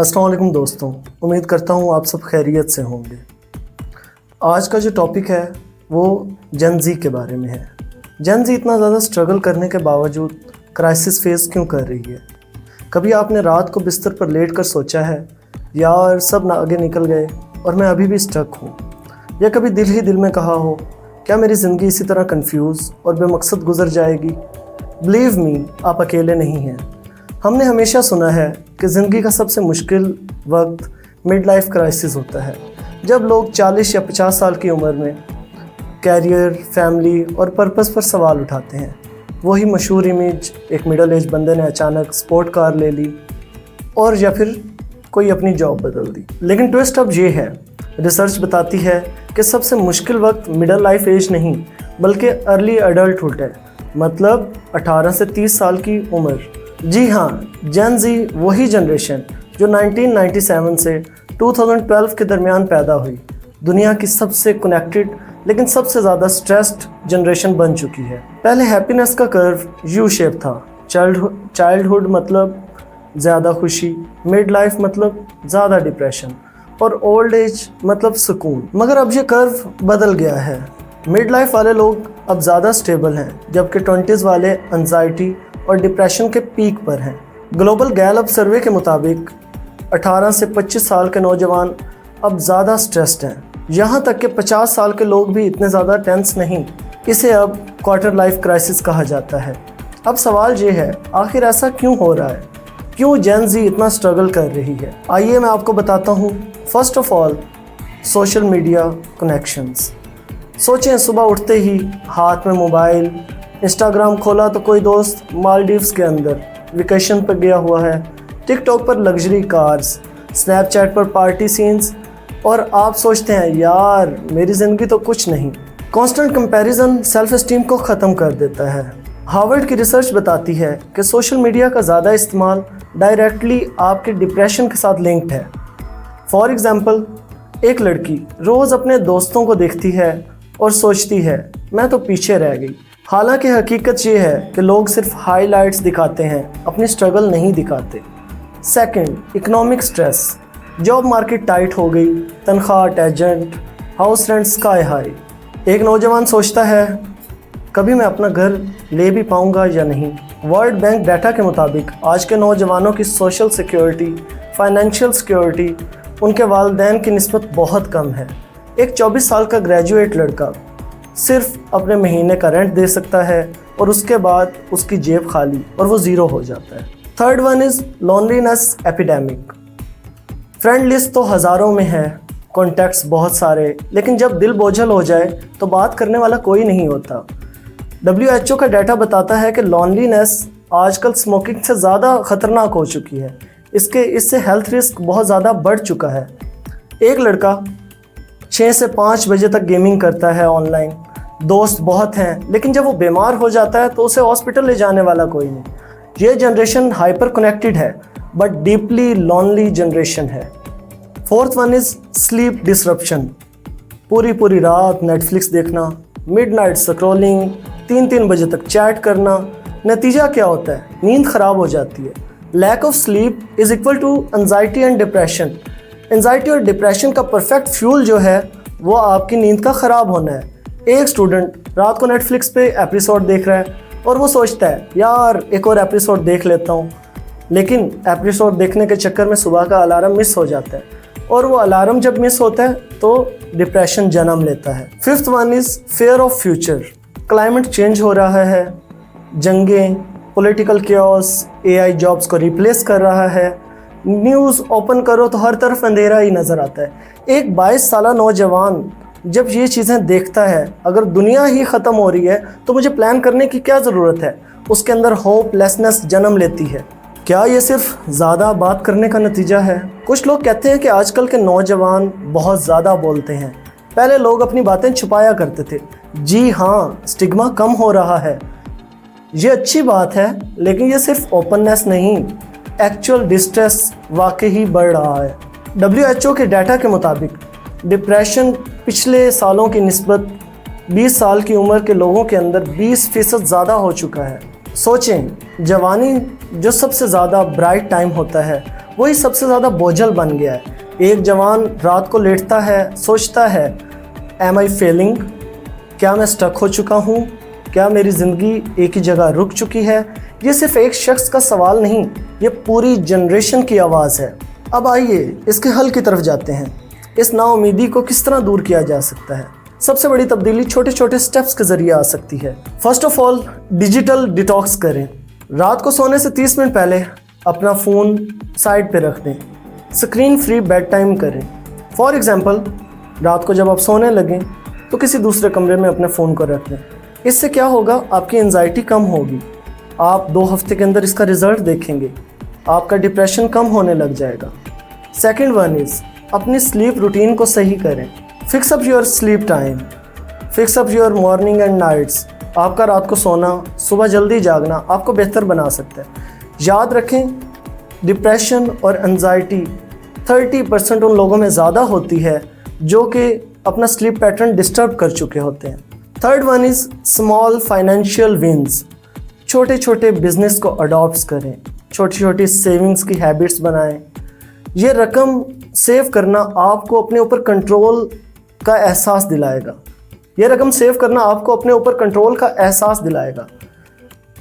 अस्सलाम वालेकुम दोस्तों, उम्मीद करता हूँ आप सब खैरियत से होंगे। आज का जो टॉपिक है वो जेन ज़ी के बारे में है। जेन ज़ी इतना ज़्यादा स्ट्रगल करने के बावजूद क्राइसिस फेस क्यों कर रही है? कभी आपने रात को बिस्तर पर लेट कर सोचा है यार सब आगे निकल गए और मैं अभी भी स्टक हूँ? या कभी दिल ही दिल में कहा हो क्या मेरी ज़िंदगी इसी तरह कंफ्यूज और बेमकसद गुजर जाएगी? बिलीव मी, आप अकेले नहीं हैं। हमने हमेशा सुना है कि ज़िंदगी का सबसे मुश्किल वक्त मिड लाइफ क्राइसिस होता है, जब लोग 40 या 50 साल की उम्र में कैरियर, फैमिली और पर्पस पर सवाल उठाते हैं। वही मशहूर इमेज, एक मिडिल एज बंदे ने अचानक स्पोर्ट कार ले ली और या फिर कोई अपनी जॉब बदल दी। लेकिन ट्विस्ट अब ये है, रिसर्च बताती है कि सबसे मुश्किल वक्त मिडिल लाइफ एज नहीं बल्कि अर्ली अडल्टहुड है, मतलब 18 से 30 साल की उम्र। जी हाँ, जेन ज़ी वही जनरेशन जो 1997 से 2012 के दरमियान पैदा हुई, दुनिया की सबसे कनेक्टेड लेकिन सबसे ज़्यादा स्ट्रेस्ड जनरेशन बन चुकी है। पहले हैप्पीनेस का कर्व यू शेप था। चाइल्डहुड मतलब ज़्यादा खुशी, मिड लाइफ मतलब ज़्यादा डिप्रेशन और ओल्ड एज मतलब सुकून। मगर अब ये कर्व बदल गया है। मिड लाइफ वाले लोग अब ज़्यादा स्टेबल हैं, जबकि 20s वाले एंजाइटी और डिप्रेशन के पीक पर हैं। ग्लोबल गैलप सर्वे के मुताबिक 18 से 25 साल के नौजवान अब ज़्यादा स्ट्रेस्ड हैं। यहाँ तक कि 50 साल के लोग भी इतने ज़्यादा टेंस नहीं। इसे अब क्वार्टर लाइफ क्राइसिस कहा जाता है। अब सवाल ये है, आखिर ऐसा क्यों हो रहा है? क्यों जेन ज़ी इतना स्ट्रगल कर रही है? आइए मैं आपको बताता हूँ। First of all, social media connections. सोचें, सुबह उठते ही हाथ में मोबाइल, इंस्टाग्राम खोला तो कोई दोस्त मालदीव्स के अंदर वेकेशन पर गया हुआ है, टिकटॉक पर लग्जरी कार्स, स्नैपचैट पर पार्टी सीन्स, और आप सोचते हैं यार मेरी ज़िंदगी तो कुछ नहीं। कांस्टेंट कंपैरिजन सेल्फ एस्टीम को ख़त्म कर देता है। हार्वर्ड की रिसर्च बताती है कि सोशल मीडिया का ज़्यादा इस्तेमाल डायरेक्टली आपके डिप्रेशन के साथ लिंक्ड है। फॉर एग्ज़ाम्पल, एक लड़की रोज़ अपने दोस्तों को देखती है और सोचती है मैं तो पीछे रह गई। हालांकि हकीकत ये है कि लोग सिर्फ हाइलाइट्स दिखाते हैं, अपनी स्ट्रगल नहीं दिखाते। Second, economic stress. Job market tight हो गई, तनख्वाह agent, house rent sky high. एक नौजवान सोचता है कभी मैं अपना घर ले भी पाऊंगा या नहीं। वर्ल्ड बैंक डाटा के मुताबिक आज के नौजवानों की सोशल सिक्योरिटी, फाइनेंशियल सिक्योरिटी उनके वालिदैन की निस्बत बहुत कम है। एक 24 साल का ग्रेजुएट लड़का सिर्फ अपने महीने का रेंट दे सकता है और उसके बाद उसकी जेब खाली और वो ज़ीरो हो जाता है। Third one is loneliness epidemic. Friend list तो हज़ारों में है, कॉन्टैक्ट्स बहुत सारे, लेकिन जब दिल बोझल हो जाए तो बात करने वाला कोई नहीं होता। WHO का डाटा बताता है कि लोनलीनेस आजकल स्मोकिंग से ज़्यादा ख़तरनाक हो चुकी है। इससे हेल्थ रिस्क बहुत ज़्यादा बढ़ चुका है। एक लड़का 6 से 5 बजे तक गेमिंग करता है ऑनलाइन, दोस्त बहुत हैं, लेकिन जब वो बीमार हो जाता है तो उसे हॉस्पिटल ले जाने वाला कोई नहीं। ये जनरेशन हाइपर कनेक्टेड है बट डीपली लॉनली जनरेशन है। Fourth one is sleep disruption. पूरी रात नेटफ्लिक्स देखना, मिडनाइट स्क्रॉलिंग, 3 बजे तक चैट करना। नतीजा क्या होता है? नींद ख़राब हो जाती है। Lack of sleep is equal to anxiety and depression. Anxiety और डिप्रेशन का परफेक्ट फ्यूल जो है वो आपकी नींद का ख़राब होना है। एक स्टूडेंट रात को नेटफ्लिक्स पे एपिसोड देख रहा है और वो सोचता है यार एक और एपिसोड देख लेता हूँ, लेकिन एपिसोड देखने के चक्कर में सुबह का अलार्म मिस हो जाता है और वो अलार्म जब मिस होता है तो डिप्रेशन जन्म लेता है। Fifth one is fair of future. Climate change हो रहा है, जंगें, पॉलिटिकल केओस, AI जॉब्स को रिप्लेस कर रहा है। न्यूज़ ओपन करो तो हर तरफ अंधेरा ही नज़र आता है। एक 22 साल नौजवान जब ये चीज़ें देखता है, अगर दुनिया ही ख़त्म हो रही है तो मुझे प्लान करने की क्या ज़रूरत है, उसके अंदर होपलेसनेस जन्म लेती है। क्या ये सिर्फ ज़्यादा बात करने का नतीजा है? कुछ लोग कहते हैं कि आजकल के नौजवान बहुत ज़्यादा बोलते हैं। पहले लोग अपनी बातें छुपाया करते थे। जी हाँ, स्टिग्मा कम हो रहा है, ये अच्छी बात है, लेकिन ये सिर्फ ओपननेस नहीं, एक्चुअल डिस्ट्रेस वाकई बढ़ रहा है। WHO के डाटा के मुताबिक डिप्रेशन पिछले सालों की निस्बत 20 साल की उम्र के लोगों के अंदर 20% ज़्यादा हो चुका है। सोचें, जवानी जो सबसे ज़्यादा ब्राइट टाइम होता है वही सबसे ज़्यादा बोझल बन गया है। एक जवान रात को लेटता है, सोचता है, एम आई फेलिंग? क्या मैं स्टक हो चुका हूँ? क्या मेरी ज़िंदगी एक ही जगह रुक चुकी है? ये सिर्फ एक शख्स का सवाल नहीं, ये पूरी जनरेशन की आवाज़ है। अब आइए इसके हल की तरफ जाते हैं। इस नाउमीदी को किस तरह दूर किया जा सकता है? सबसे बड़ी तब्दीली छोटे छोटे स्टेप्स के ज़रिए आ सकती है। First of all, digital detox करें। रात को सोने से 30 मिनट पहले अपना फ़ोन साइड पे रख दें। स्क्रीन फ्री बेड टाइम करें। फॉर एग्ज़ाम्पल, रात को जब आप सोने लगें तो किसी दूसरे कमरे में अपने फ़ोन को रख दें। इससे क्या होगा, आपकी एंजाइटी कम होगी। आप 2 हफ्ते के अंदर इसका रिज़ल्ट देखेंगे। आपका डिप्रेशन कम होने लग जाएगा। सेकेंड वन इज़, अपनी स्लीप रूटीन को सही करें। Fix up your sleep time, fix up your morning and nights. आपका रात को सोना, सुबह जल्दी जागना आपको बेहतर बना सकता है। याद रखें, डिप्रेशन और एंजाइटी 30% उन लोगों में ज़्यादा होती है जो कि अपना स्लीप पैटर्न डिस्टर्ब कर चुके होते हैं। Third one is small financial wins. छोटे छोटे बिजनेस को अडॉप्ट करें, छोटी छोटी सेविंग्स की हैबिट्स बनाएं। ये रकम सेव करना आपको अपने ऊपर कंट्रोल का एहसास दिलाएगा। ये रकम सेव करना आपको अपने ऊपर कंट्रोल का एहसास दिलाएगा।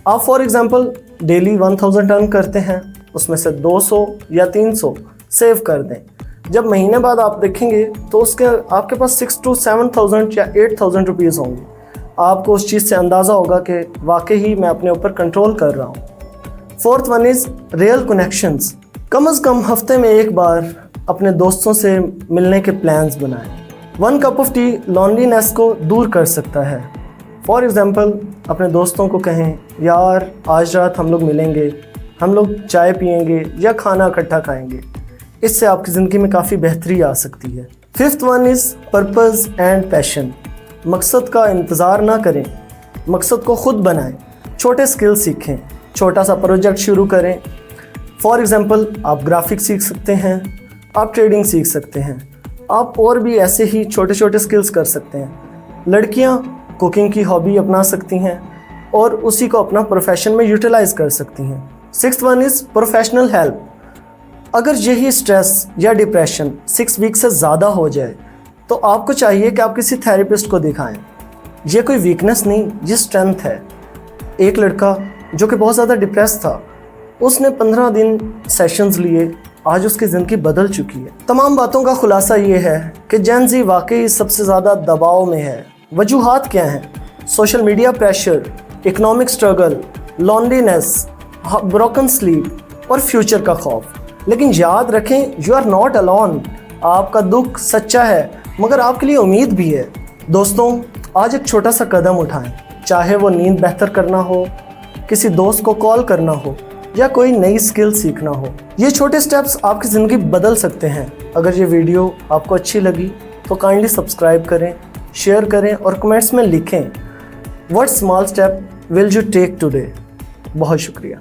आप फॉर एग्ज़ाम्पल डेली 1000 अर्न करते हैं, उसमें से 200 या 300 सेव कर दें। जब महीने बाद आप देखेंगे तो उसके आपके पास 6 to 7,000 या 8,000 रुपीज़ होंगे। आपको उस चीज़ से अंदाज़ा होगा कि वाकई ही मैं अपने ऊपर कंट्रोल कर रहा हूँ। Fourth one is real connections. कम से कम हफ्ते में एक बार अपने दोस्तों से मिलने के प्लान्स बनाएं। 1 कप ऑफ टी लॉनलीनेस को दूर कर सकता है। फॉर एग्ज़ाम्पल, अपने दोस्तों को कहें, यार आज रात हम लोग मिलेंगे, हम लोग चाय पियेंगे या खाना इकट्ठा खाएंगे। इससे आपकी ज़िंदगी में काफ़ी बेहतरी आ सकती है। Fifth one is purpose and passion. मकसद का इंतज़ार ना करें, मकसद को ख़ुद बनाएं। छोटे स्किल सीखें, छोटा सा प्रोजेक्ट शुरू करें। फॉर एग्ज़ाम्पल, आप ग्राफिक्स सीख सकते हैं, आप ट्रेडिंग सीख सकते हैं, आप और भी ऐसे ही छोटे छोटे स्किल्स कर सकते हैं। लड़कियां कुकिंग की हॉबी अपना सकती हैं और उसी को अपना प्रोफेशन में यूटिलाइज़ कर सकती हैं। Sixth one is professional help. अगर यही स्ट्रेस या डिप्रेशन 6 वीक से ज़्यादा हो जाए तो आपको चाहिए कि आप किसी थेरेपिस्ट को दिखाएं। ये कोई वीकनेस नहीं, ये स्ट्रेंथ है। एक लड़का जो कि बहुत ज़्यादा डिप्रेस था, उसने 15 दिन सेशंस लिए, आज उसकी ज़िंदगी बदल चुकी है। तमाम बातों का खुलासा ये है कि जेन ज़ी वाकई सबसे ज़्यादा दबाव में है। वजूहात क्या हैं? Social media pressure, economic struggle, loneliness, broken sleep और फ्यूचर का खौफ। लेकिन याद रखें, यू आर नॉट अलोन। आपका दुख सच्चा है मगर आपके लिए उम्मीद भी है। दोस्तों, आज एक छोटा सा कदम उठाएं, चाहे वो नींद बेहतर करना हो, किसी दोस्त को कॉल करना हो या कोई नई स्किल सीखना हो। ये छोटे स्टेप्स आपकी ज़िंदगी बदल सकते हैं। अगर ये वीडियो आपको अच्छी लगी तो काइंडली सब्सक्राइब करें, शेयर करें और कमेंट्स में लिखें, what small step will you take today. बहुत शुक्रिया।